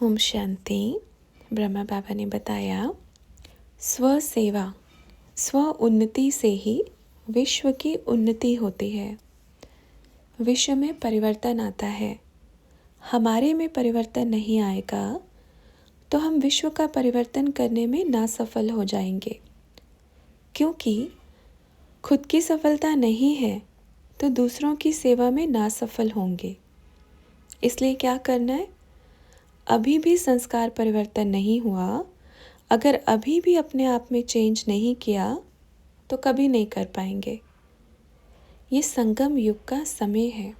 ओम शांति। ब्रह्मा बाबा ने बताया, स्व सेवा, स्व उन्नति से ही विश्व की उन्नति होती है। विश्व में परिवर्तन आता है। हमारे में परिवर्तन नहीं आएगा तो हम विश्व का परिवर्तन करने में नासफल हो जाएंगे। क्योंकि खुद की सफलता नहीं है तो दूसरों की सेवा में नासफल होंगे। इसलिए क्या करना है? अभी भी संस्कार परिवर्तन नहीं हुआ, अगर अभी भी अपने आप में चेंज नहीं किया तो कभी नहीं कर पाएंगे। ये संगम युग का समय है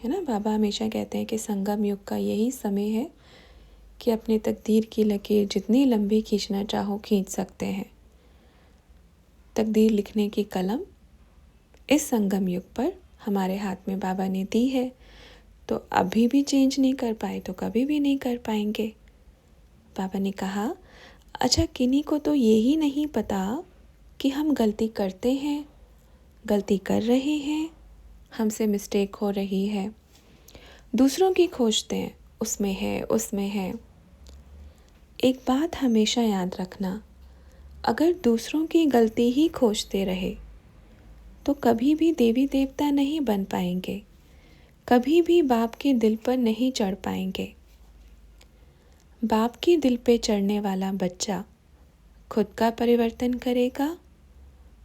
ना। बाबा हमेशा कहते हैं कि संगम युग का यही समय है कि अपने तकदीर की लकीर जितनी लंबी खींचना चाहो खींच सकते हैं। तकदीर लिखने की कलम इस संगम युग पर हमारे हाथ में बाबा ने दी है, तो अभी भी चेंज नहीं कर पाए तो कभी भी नहीं कर पाएंगे। बाबा ने कहा, अच्छा किन्हीं को तो यही नहीं पता कि हम गलती करते हैं, गलती कर रहे हैं, हमसे मिस्टेक हो रही है। दूसरों की खोजते हैं, उसमें है उसमें है। एक बात हमेशा याद रखना, अगर दूसरों की गलती ही खोजते रहे तो कभी भी देवी देवता नहीं बन पाएंगे, कभी भी बाप के दिल पर नहीं चढ़ पाएंगे। बाप के दिल पे चढ़ने वाला बच्चा खुद का परिवर्तन करेगा,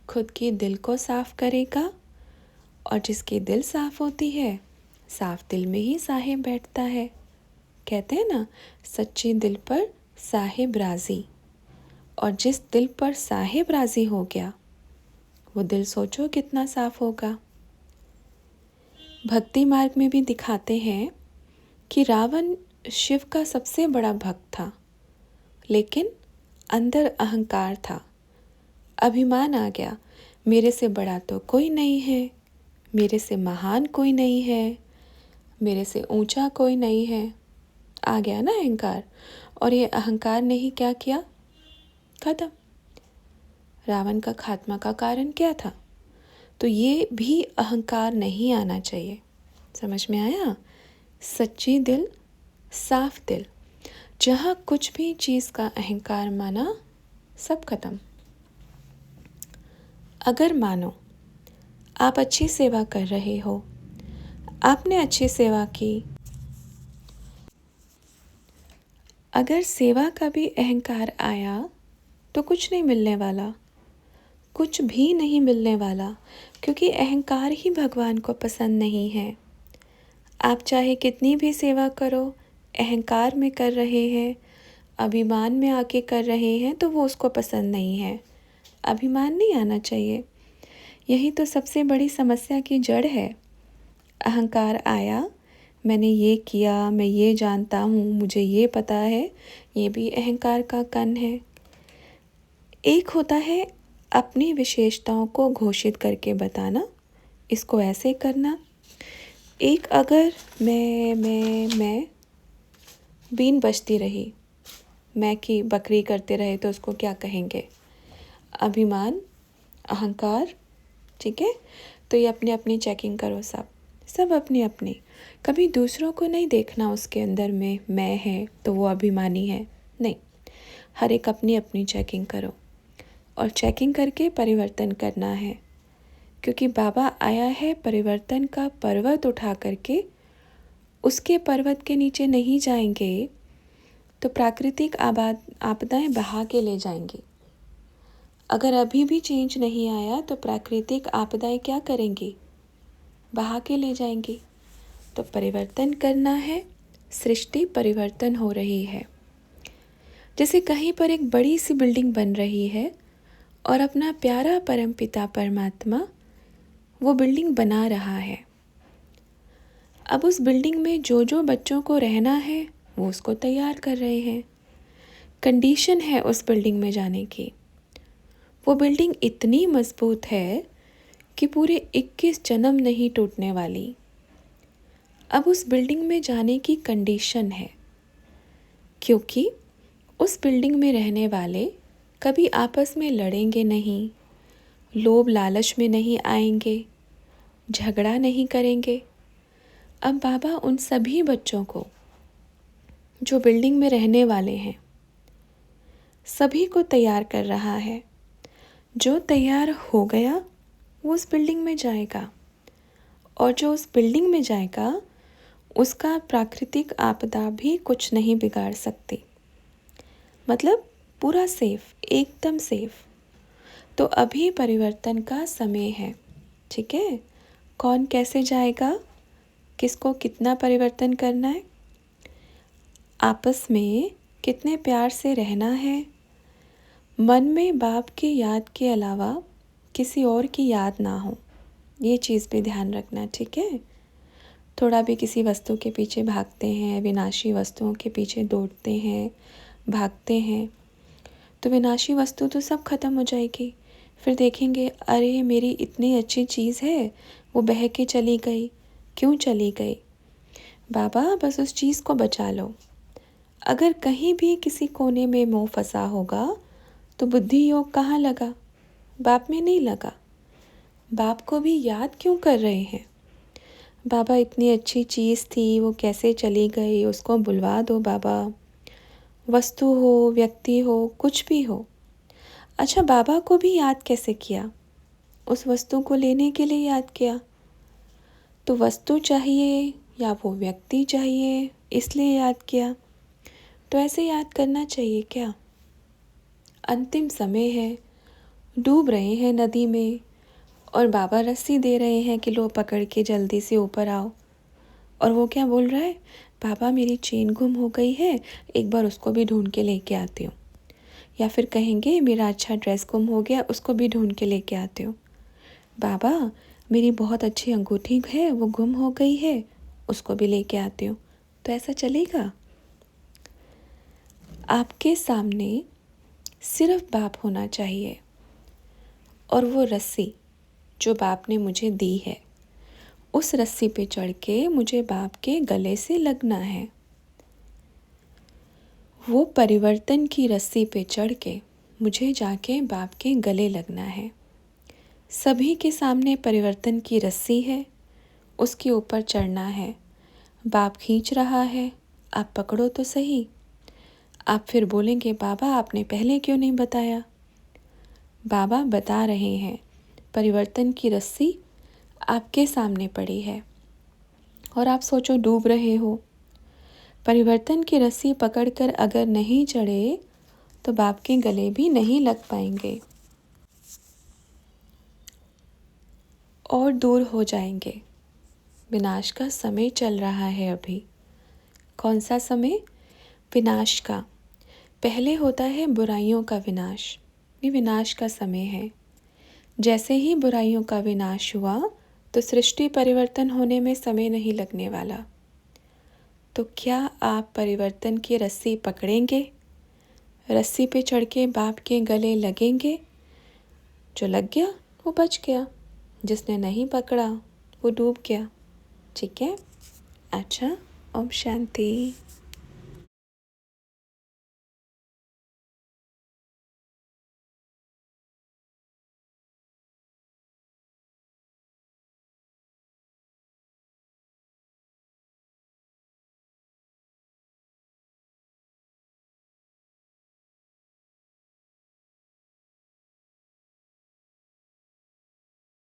खुद के दिल को साफ करेगा, और जिसकी दिल साफ होती है, साफ दिल में ही साहिब बैठता है। कहते हैं ना, सच्ची दिल पर साहिब राजी। और जिस दिल पर साहिब राजी हो गया, वो दिल सोचो कितना साफ होगा। भक्ति मार्ग में भी दिखाते हैं कि रावण शिव का सबसे बड़ा भक्त था, लेकिन अंदर अहंकार था, अभिमान आ गया। मेरे से बड़ा तो कोई नहीं है, मेरे से महान कोई नहीं है, मेरे से ऊंचा कोई नहीं है। आ गया ना अहंकार। और ये अहंकार ने ही क्या किया? खत्म। रावण का खात्मा का कारण क्या था? तो ये भी अहंकार नहीं आना चाहिए। समझ में आया? सच्ची दिल, साफ दिल। जहाँ कुछ भी चीज़ का अहंकार माना, सब खत्म। अगर मानो आप अच्छी सेवा कर रहे हो, आपने अच्छी सेवा की, अगर सेवा का भी अहंकार आया तो कुछ नहीं मिलने वाला, कुछ भी नहीं मिलने वाला, क्योंकि अहंकार ही भगवान को पसंद नहीं है। आप चाहे कितनी भी सेवा करो, अहंकार में कर रहे हैं, अभिमान में आके कर रहे हैं, तो वो उसको पसंद नहीं है। अभिमान नहीं आना चाहिए। यही तो सबसे बड़ी समस्या की जड़ है। अहंकार आया, मैंने ये किया, मैं ये जानता हूँ, मुझे ये पता है, ये भी अहंकार का कण है। एक होता है अपनी विशेषताओं को घोषित करके बताना, इसको ऐसे करना। एक अगर मैं बीन बजती रही, मैं की बकरी करते रहे, तो उसको क्या कहेंगे? अभिमान, अहंकार। ठीक है, तो ये अपनी अपनी चेकिंग करो। सब अपनी अपनी। कभी दूसरों को नहीं देखना उसके अंदर में मैं है तो वो अभिमानी है, नहीं। हर एक अपनी अपनी चेकिंग करो, और चेकिंग करके परिवर्तन करना है। क्योंकि बाबा आया है परिवर्तन का पर्वत उठा करके, उसके पर्वत के नीचे नहीं जाएंगे तो प्राकृतिक आपदाएं बहा के ले जाएंगी। अगर अभी भी चेंज नहीं आया तो प्राकृतिक आपदाएं क्या करेंगी? बहा के ले जाएंगी। तो परिवर्तन करना है। सृष्टि परिवर्तन हो रही है। जैसे कहीं पर एक बड़ी सी बिल्डिंग बन रही है और अपना प्यारा परमपिता परमात्मा वो बिल्डिंग बना रहा है। अब उस बिल्डिंग में जो जो बच्चों को रहना है वो उसको तैयार कर रहे हैं। कंडीशन है उस बिल्डिंग में जाने की। वो बिल्डिंग इतनी मजबूत है कि पूरे 21 जन्म नहीं टूटने वाली। अब उस बिल्डिंग में जाने की कंडीशन है, क्योंकि उस बिल्डिंग में रहने वाले कभी आपस में लड़ेंगे नहीं, लोभ लालच में नहीं आएंगे, झगड़ा नहीं करेंगे। अब बाबा उन सभी बच्चों को जो बिल्डिंग में रहने वाले हैं सभी को तैयार कर रहा है। जो तैयार हो गया वो उस बिल्डिंग में जाएगा, और जो उस बिल्डिंग में जाएगा उसका प्राकृतिक आपदा भी कुछ नहीं बिगाड़ सकती। मतलब पूरा सेफ, एकदम सेफ। तो अभी परिवर्तन का समय है, ठीक है। कौन कैसे जाएगा, किसको कितना परिवर्तन करना है, आपस में कितने प्यार से रहना है, मन में बाप की याद के अलावा किसी और की याद ना हो, ये चीज़ भी ध्यान रखना, ठीक है। थोड़ा भी किसी वस्तु के पीछे भागते हैं, विनाशी वस्तुओं के पीछे दौड़ते हैं, भागते हैं, तो विनाशी वस्तु तो सब खत्म हो जाएगी। फिर देखेंगे अरे मेरी इतनी अच्छी चीज़ है वो बह के चली गई, क्यों चली गई। बाबा बस उस चीज़ को बचा लो। अगर कहीं भी किसी कोने में मोह फंसा होगा तो बुद्धि योग कहाँ लगा, बाप में नहीं लगा। बाप को भी याद क्यों कर रहे हैं। बाबा इतनी अच्छी चीज़ थी वो कैसे चली गई, उसको बुलवा दो बाबा। वस्तु हो, व्यक्ति हो, कुछ भी हो। अच्छा, बाबा को भी याद कैसे किया, उस वस्तु को लेने के लिए याद किया। तो वस्तु चाहिए या वो व्यक्ति चाहिए इसलिए याद किया। तो ऐसे याद करना चाहिए क्या। अंतिम समय है, डूब रहे हैं नदी में और बाबा रस्सी दे रहे हैं कि लो पकड़ के जल्दी से ऊपर आओ। और वो क्या बोल रहा है, बाबा मेरी चेन गुम हो गई है, एक बार उसको भी ढूंढ के लेके आती हूँ। या फिर कहेंगे मेरा अच्छा ड्रेस गुम हो गया, उसको भी ढूंढ के लेके आती हूँ। बाबा मेरी बहुत अच्छी अंगूठी है वो गुम हो गई है, उसको भी लेके आती हूँ। तो ऐसा चलेगा। आपके सामने सिर्फ बाप होना चाहिए, और वो रस्सी जो बाप ने मुझे दी है उस रस्सी पे चढ़ के मुझे बाप के गले से लगना है। वो परिवर्तन की रस्सी पे चढ़ के मुझे जाके बाप के गले लगना है। सभी के सामने परिवर्तन की रस्सी है, उसके ऊपर चढ़ना है। बाप खींच रहा है, आप पकड़ो तो सही। आप फिर बोलेंगे बाबा आपने पहले क्यों नहीं बताया। बाबा बता रहे हैं, परिवर्तन की रस्सी आपके सामने पड़ी है और आप सोचो डूब रहे हो। परिवर्तन की रस्सी पकड़कर अगर नहीं चढ़े तो बाप के गले भी नहीं लग पाएंगे और दूर हो जाएंगे। विनाश का समय चल रहा है अभी। कौन सा समय, विनाश का। पहले होता है बुराइयों का विनाश, ये विनाश का समय है। जैसे ही बुराइयों का विनाश हुआ तो सृष्टि परिवर्तन होने में समय नहीं लगने वाला। तो क्या आप परिवर्तन की रस्सी पकड़ेंगे, रस्सी पे चढ़ के बाप के गले लगेंगे। जो लग गया वो बच गया, जिसने नहीं पकड़ा वो डूब गया, ठीक है। अच्छा, ओम शांति।